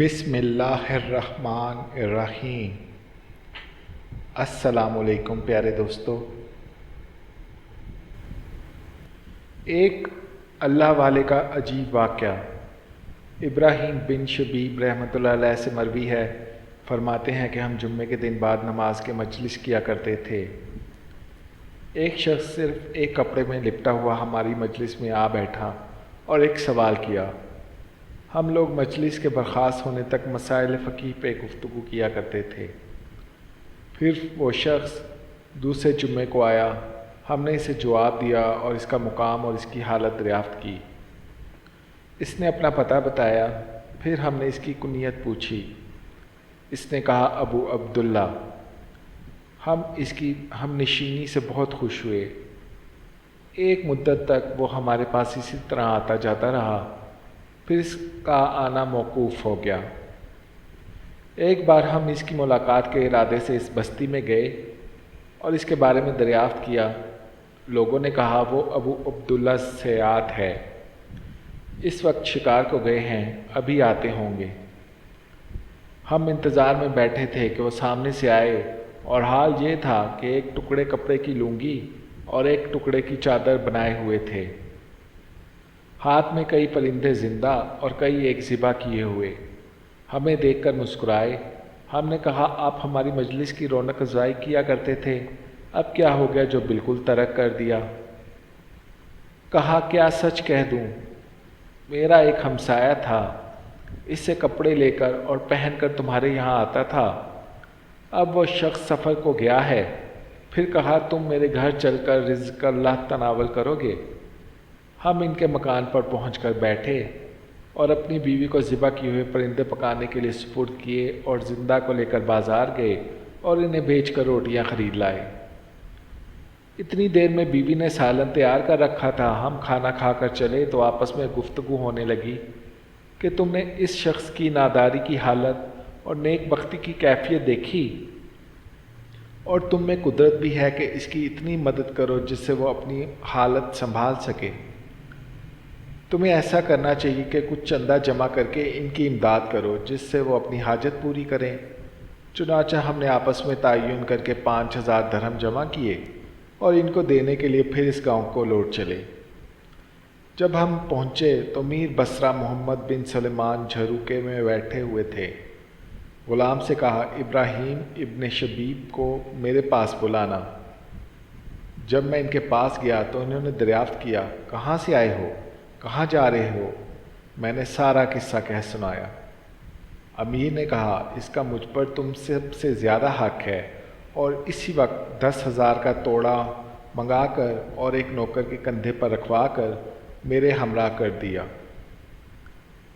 بسم اللہ الرحمن الرحیم۔ السلام علیکم پیارے دوستو۔ ایک اللہ والے کا عجیب واقعہ ابراہیم بن شبیب رحمۃ اللہ علیہ سے مروی ہے۔ فرماتے ہیں کہ ہم جمعے کے دن بعد نماز کے مجلس کیا کرتے تھے۔ ایک شخص صرف ایک کپڑے میں لپٹا ہوا ہماری مجلس میں آ بیٹھا اور ایک سوال کیا۔ ہم لوگ مجلس کے برخاست ہونے تک مسائل فقہ پہ گفتگو کیا کرتے تھے۔ پھر وہ شخص دوسرے جمعے کو آیا، ہم نے اسے جواب دیا اور اس کا مقام اور اس کی حالت دریافت کی۔ اس نے اپنا پتہ بتایا، پھر ہم نے اس کی کنیت پوچھی۔ اس نے کہا ابو عبداللہ۔ ہم اس کی ہم نشینی سے بہت خوش ہوئے۔ ایک مدت تک وہ ہمارے پاس اسی طرح آتا جاتا رہا، پھر اس کا آنا موقوف ہو گیا۔ ایک بار ہم اس کی ملاقات کے ارادے سے اس بستی میں گئے اور اس کے بارے میں دریافت کیا۔ لوگوں نے کہا وہ ابو عبداللہ صیاد ہے، اس وقت شکار کو گئے ہیں، ابھی آتے ہوں گے۔ ہم انتظار میں بیٹھے تھے کہ وہ سامنے سے آئے، اور حال یہ تھا کہ ایک ٹکڑے کپڑے کی لنگی اور ایک ٹکڑے کی چادر بنائے ہوئے تھے۔ ہاتھ میں کئی پرندے زندہ اور کئی ایک ذبح کیے ہوئے۔ ہمیں دیکھ کر مسکرائے۔ ہم نے کہا آپ ہماری مجلس کی رونق افزائی کیا کرتے تھے، اب کیا ہو گیا جو بالکل ترک کر دیا؟ کہا کیا سچ کہہ دوں، میرا ایک ہمسایہ تھا، اس سے کپڑے لے کر اور پہن کر تمہارے یہاں آتا تھا۔ اب وہ شخص سفر کو گیا ہے۔ پھر کہا تم میرے گھر چل کر رزق اللہ تناول کرو گے۔ ہم ان کے مکان پر پہنچ کر بیٹھے اور اپنی بیوی کو ذبح کیے ہوئے پرندے پکانے کے لیے سپرد کیے اور زندہ کو لے کر بازار گئے اور انہیں بیچ کر روٹیاں خرید لائے۔ اتنی دیر میں بیوی نے سالن تیار کر رکھا تھا۔ ہم کھانا کھا کر چلے تو آپس میں گفتگو ہونے لگی کہ تم نے اس شخص کی ناداری کی حالت اور نیک بختی کی کیفیت دیکھی، اور تم میں قدرت بھی ہے کہ اس کی اتنی مدد کرو جس سے وہ اپنی حالت سنبھال سکے۔ تمہیں ایسا کرنا چاہیے کہ کچھ چندہ جمع کر کے ان کی امداد کرو جس سے وہ اپنی حاجت پوری کریں۔ چنانچہ ہم نے آپس میں تعین کر کے 5000 درہم جمع کیے اور ان کو دینے کے لیے پھر اس گاؤں کو لوٹ چلے۔ جب ہم پہنچے تو میر بصرہ محمد بن سلیمان جھروکے میں بیٹھے ہوئے تھے۔ غلام سے کہا ابراہیم ابن شبیب کو میرے پاس بلانا۔ جب میں ان کے پاس گیا تو انہوں نے دریافت کیا کہاں سے آئے ہو، کہاں جا رہے ہو؟ میں نے سارا قصہ کہہ سنایا۔ امیر نے کہا اس کا مجھ پر تم سب سے زیادہ حق ہے، اور اسی وقت 10,000 کا توڑا منگا کر اور ایک نوکر کے کندھے پر رکھوا کر میرے ہمراہ کر دیا۔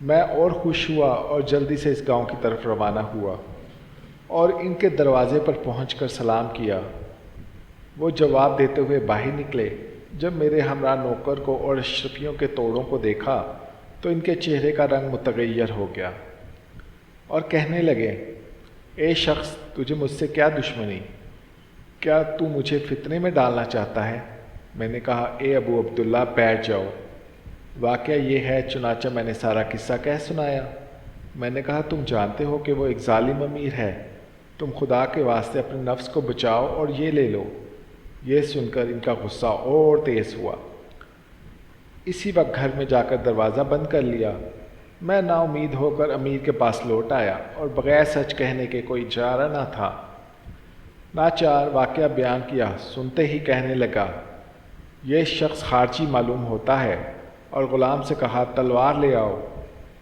میں اور خوش ہوا اور جلدی سے اس گاؤں کی طرف روانہ ہوا اور ان کے دروازے پر پہنچ کر سلام کیا۔ وہ جواب دیتے ہوئے باہر نکلے۔ جب میرے ہمراہ نوکر کو اور اشرفیوں کے توڑوں کو دیکھا تو ان کے چہرے کا رنگ متغیر ہو گیا اور کہنے لگے اے شخص تجھے مجھ سے کیا دشمنی؟ کیا تو مجھے فتنے میں ڈالنا چاہتا ہے؟ میں نے کہا اے ابو عبداللہ بیٹھ جاؤ۔ واقعہ یہ ہے، چنانچہ میں نے سارا قصہ کہہ سنایا۔ میں نے کہا تم جانتے ہو کہ وہ ایک ظالم امیر ہے، تم خدا کے واسطے اپنے نفس کو بچاؤ اور یہ لے لو۔ یہ سن کر ان کا غصہ اور تیز ہوا۔ اسی وقت گھر میں جا کر دروازہ بند کر لیا۔ میں نا امید ہو کر امیر کے پاس لوٹ آیا اور بغیر سچ کہنے کے کوئی چارہ نہ تھا۔ ناچار واقعہ بیان کیا، سنتے ہی کہنے لگا یہ شخص خارجی معلوم ہوتا ہے، اور غلام سے کہا تلوار لے آؤ۔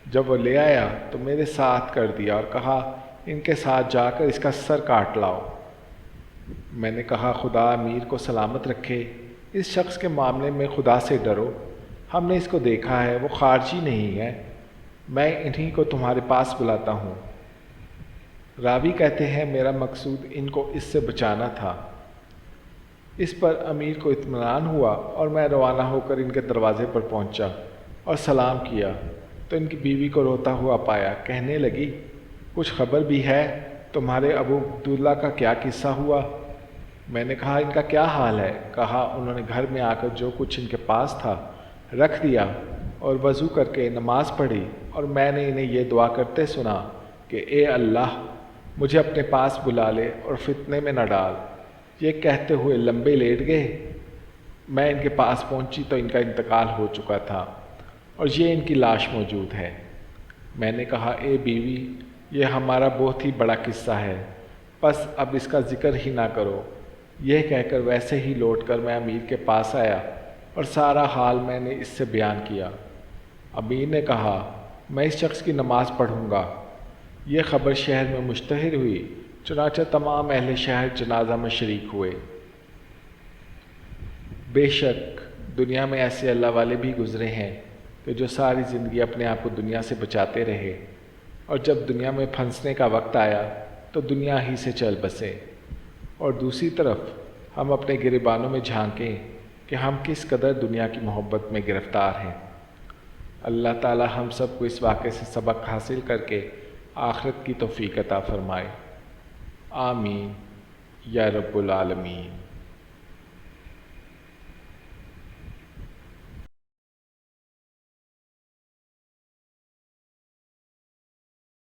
جب وہ لے آیا تو میرے ساتھ کر دیا اور کہا ان کے ساتھ جا کر اس کا سر کاٹ لاؤ۔ میں نے کہا خدا امیر کو سلامت رکھے، اس شخص کے معاملے میں خدا سے ڈرو، ہم نے اس کو دیکھا ہے، وہ خارجی نہیں ہے، میں انہی کو تمہارے پاس بلاتا ہوں۔ راوی کہتے ہیں میرا مقصود ان کو اس سے بچانا تھا۔ اس پر امیر کو اطمینان ہوا اور میں روانہ ہو کر ان کے دروازے پر پہنچا اور سلام کیا تو ان کی بیوی کو روتا ہوا پایا۔ کہنے لگی کچھ خبر بھی ہے؟ تمہارے ابو عبداللہ کا کیا قصہ ہوا؟ میں نے کہا ان کا کیا حال ہے؟ کہا انہوں نے گھر میں آ کر جو کچھ ان کے پاس تھا رکھ دیا اور وضو کر کے نماز پڑھی اور میں نے انہیں یہ دعا کرتے سنا کہ اے اللہ مجھے اپنے پاس بلا لے اور فتنے میں نہ ڈال۔ یہ کہتے ہوئے لمبے لیٹ گئے۔ میں ان کے پاس پہنچی تو ان کا انتقال ہو چکا تھا اور یہ ان کی لاش موجود ہے۔ میں نے کہا اے بیوی یہ ہمارا بہت ہی بڑا قصہ ہے، بس اب اس کا ذکر ہی نہ کرو۔ یہ کہہ کر ویسے ہی لوٹ کر میں امیر کے پاس آیا اور سارا حال میں نے اس سے بیان کیا۔ امیر نے کہا میں اس شخص کی نماز پڑھوں گا۔ یہ خبر شہر میں مشتہر ہوئی، چنانچہ تمام اہل شہر جنازہ میں شریک ہوئے۔ بے شک دنیا میں ایسے اللہ والے بھی گزرے ہیں کہ جو ساری زندگی اپنے آپ کو دنیا سے بچاتے رہے اور جب دنیا میں پھنسنے کا وقت آیا تو دنیا ہی سے چل بسے۔ اور دوسری طرف ہم اپنے گریبانوں میں جھانکیں کہ ہم کس قدر دنیا کی محبت میں گرفتار ہیں۔ اللہ تعالی ہم سب کو اس واقعے سے سبق حاصل کر کے آخرت کی توفیق عطا فرمائے۔ آمین یا رب العالمین۔